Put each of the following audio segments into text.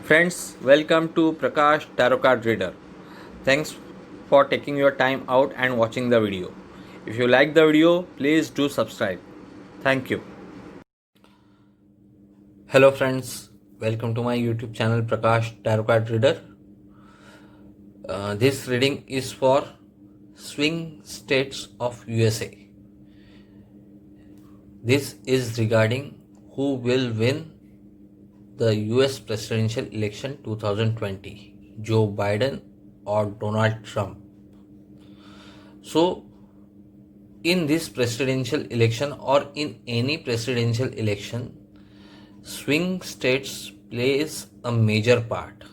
Friends, welcome to Prakash Tarot Card Reader. Thanks for taking your time out and watching the video. If you like the video, please do subscribe. Thank you. Hello friends, welcome to my YouTube channel Prakash Tarot Card Reader. This reading is for swing states of USA. This is regarding who will win the US presidential election 2020, Joe Biden or Donald Trump. So, in this presidential election or in any presidential election, swing states plays a major part.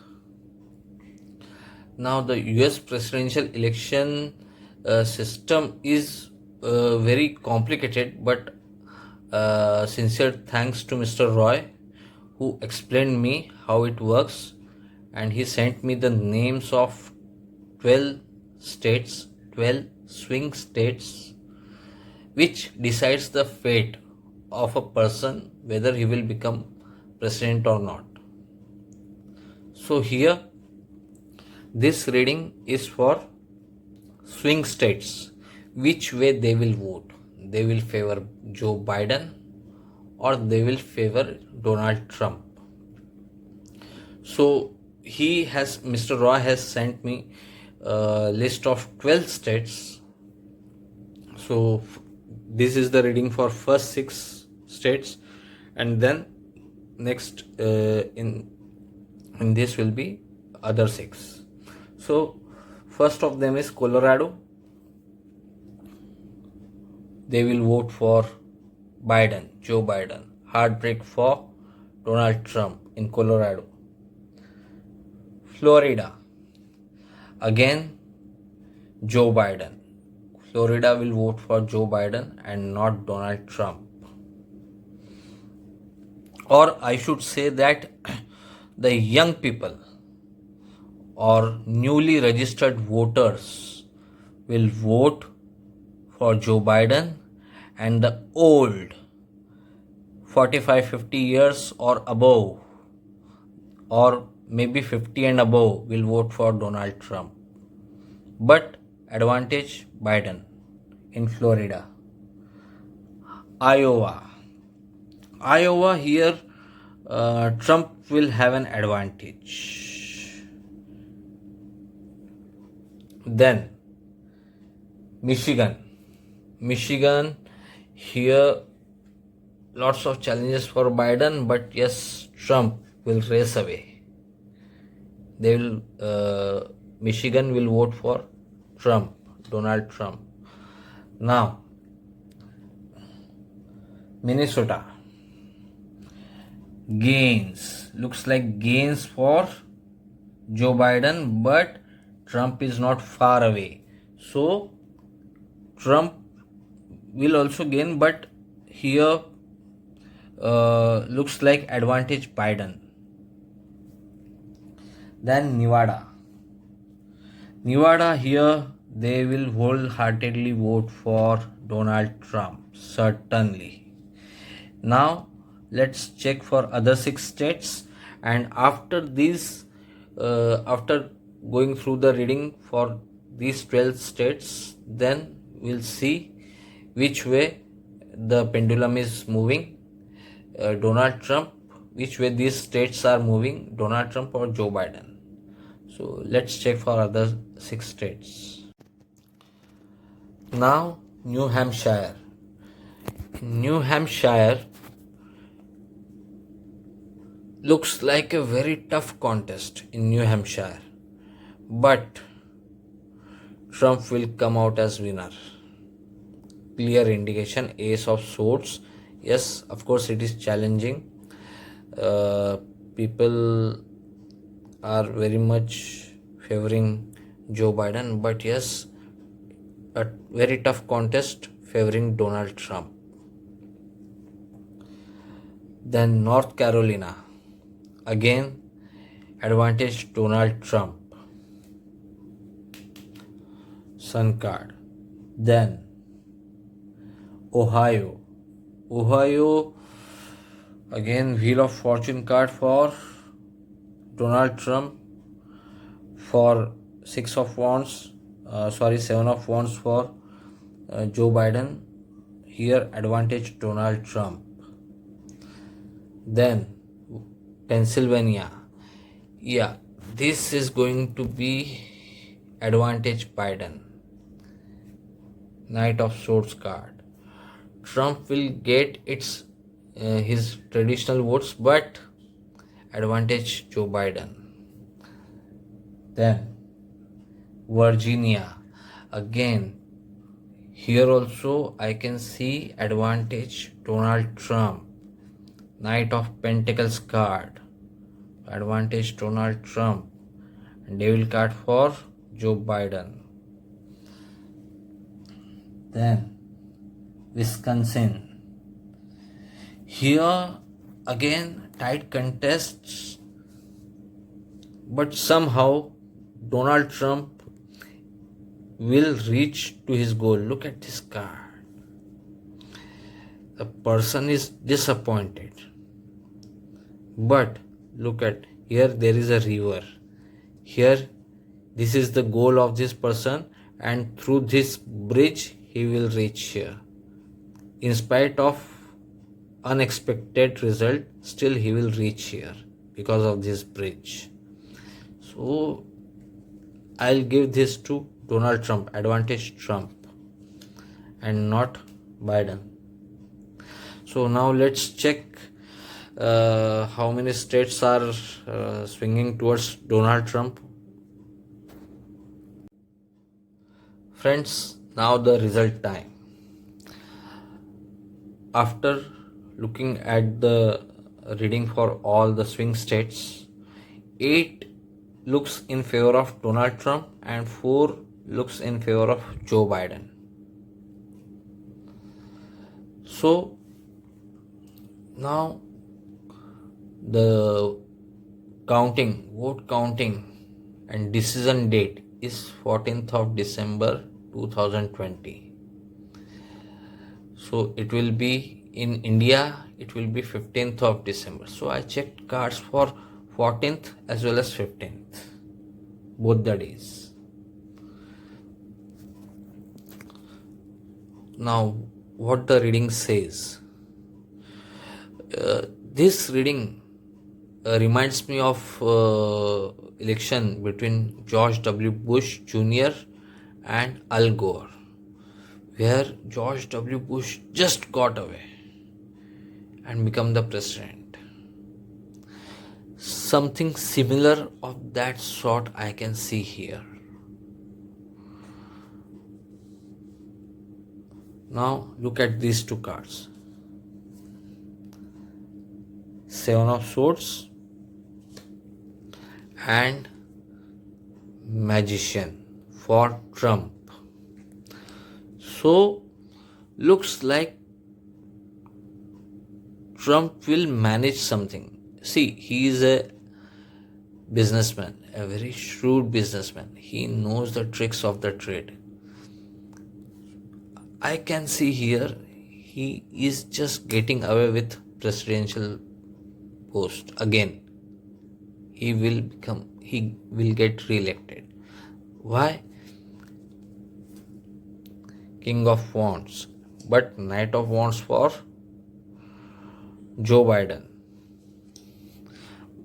Now, the US presidential election system is very complicated, but sincere thanks to Mr. Roy who explained me how it works, and he sent me the names of 12 states, 12 swing states, which decides the fate of a person whether he will become president or not. So here this reading is for swing states, which way they will vote. They will favor Joe Biden or they will favor Donald Trump. So Mr. Roy has sent me a list of 12 states. So this is the reading for first 6 states, and then next in this will be other 6. So first of them is Colorado. They will vote for Biden, Joe Biden. Heartbreak for Donald Trump in Colorado. Florida. Again, Joe Biden. Florida will vote for Joe Biden and not Donald Trump. Or I should say that the young people or newly registered voters will vote for Joe Biden, and the old 45-50 years or above, or maybe 50 and above, will vote for Donald Trump. But advantage Biden in Florida. Iowa here, Trump will have an advantage. Then Michigan here, lots of challenges for Biden, but yes, Trump will race away. Michigan will vote for Trump, Donald Trump. Now, Minnesota. Looks like gains for Joe Biden, but Trump is not far away. So, Trump will also gain, but here looks like advantage Biden. Then Nevada here, they will wholeheartedly vote for Donald Trump, certainly. Now let's check for other 6 states, and after this, after going through the reading for these 12 states, then we'll see which way the pendulum is moving. Donald Trump, which way these states are moving, Donald Trump or Joe Biden. So let's check for other 6 states. Now New Hampshire. New Hampshire looks like a very tough contest in New Hampshire, but Trump will come out as winner. Clear indication, Ace of Swords. Yes, of course it is challenging. People are very much favoring Joe Biden, but yes, a very tough contest favoring Donald Trump. Then North Carolina. Again, advantage Donald Trump. Sun card. Then Ohio. Again, Wheel of Fortune card for Donald Trump for 7 of wands for Joe Biden. Here advantage Donald Trump. Then Pennsylvania. Yeah, this is going to be advantage Biden. Knight of Swords card. Trump will get his traditional votes, but advantage Joe Biden. Then Virginia. Again, here also I can see advantage Donald Trump. Knight of Pentacles card. Advantage Donald Trump. And Devil card for Joe Biden. Then Wisconsin. Here again tight contests, but somehow Donald Trump will reach to his goal. Look at this card. The person is disappointed. But look at here, there is a river. Here, this is the goal of this person, and through this bridge, he will reach here. In spite of unexpected result, still he will reach here because of this bridge. So, I'll give this to Donald Trump, advantage Trump, and not Biden. So now let's check how many states are swinging towards Donald Trump. Friends, now the result time. After looking at the reading for all the swing states, 8 looks in favor of Donald Trump and 4 looks in favor of Joe Biden. So now the vote counting and decision date is 14th of December 2020. So it will be in India, it will be 15th of December. So I checked cards for 14th as well as 15th, both the days. Now what the reading says. This reading reminds me of election between George W. Bush Jr. and Al Gore, where George W. Bush just got away and become the president. Something similar of that sort I can see here. Now look at these two cards. 7 of Swords and Magician for Trump. So looks like Trump will manage something. See, he is a businessman, a very shrewd businessman. He knows the tricks of the trade. I can see here he is just getting away with presidential post again. He will get re-elected. Why? King of Wands, but Knight of Wands for Joe Biden.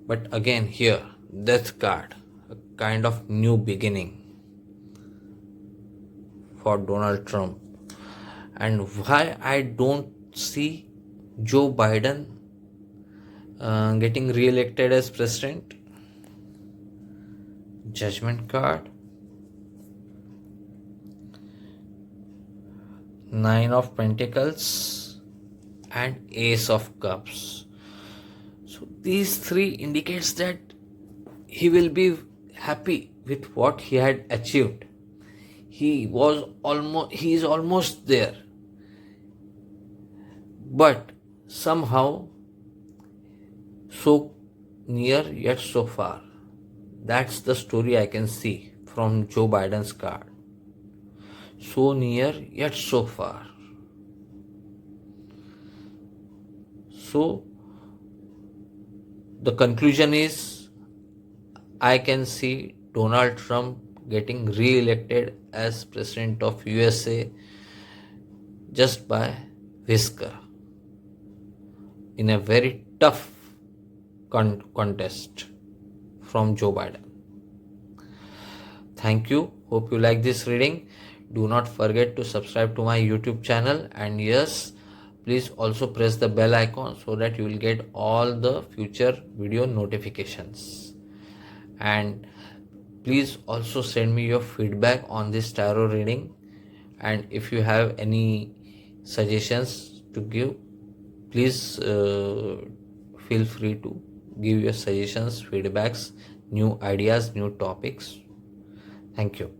But again here, Death card, a kind of new beginning for Donald Trump. And why I don't see Joe Biden getting re-elected as president? Judgment card, 9 of Pentacles and Ace of Cups. So these three indicates that he will be happy with what he had achieved. He is almost there. But somehow so near yet so far. That's the story I can see from Joe Biden's card. So near yet so far. So the conclusion is I can see Donald Trump getting re-elected as president of USA just by whisker in a very tough contest from Joe Biden. Thank you. Hope you like this reading. Do not forget to subscribe to my YouTube channel, and yes, please also press the bell icon so that you will get all the future video notifications. And please also send me your feedback on this tarot reading, and if you have any suggestions to give, please feel free to give your suggestions, feedbacks, new ideas, new topics. Thank you.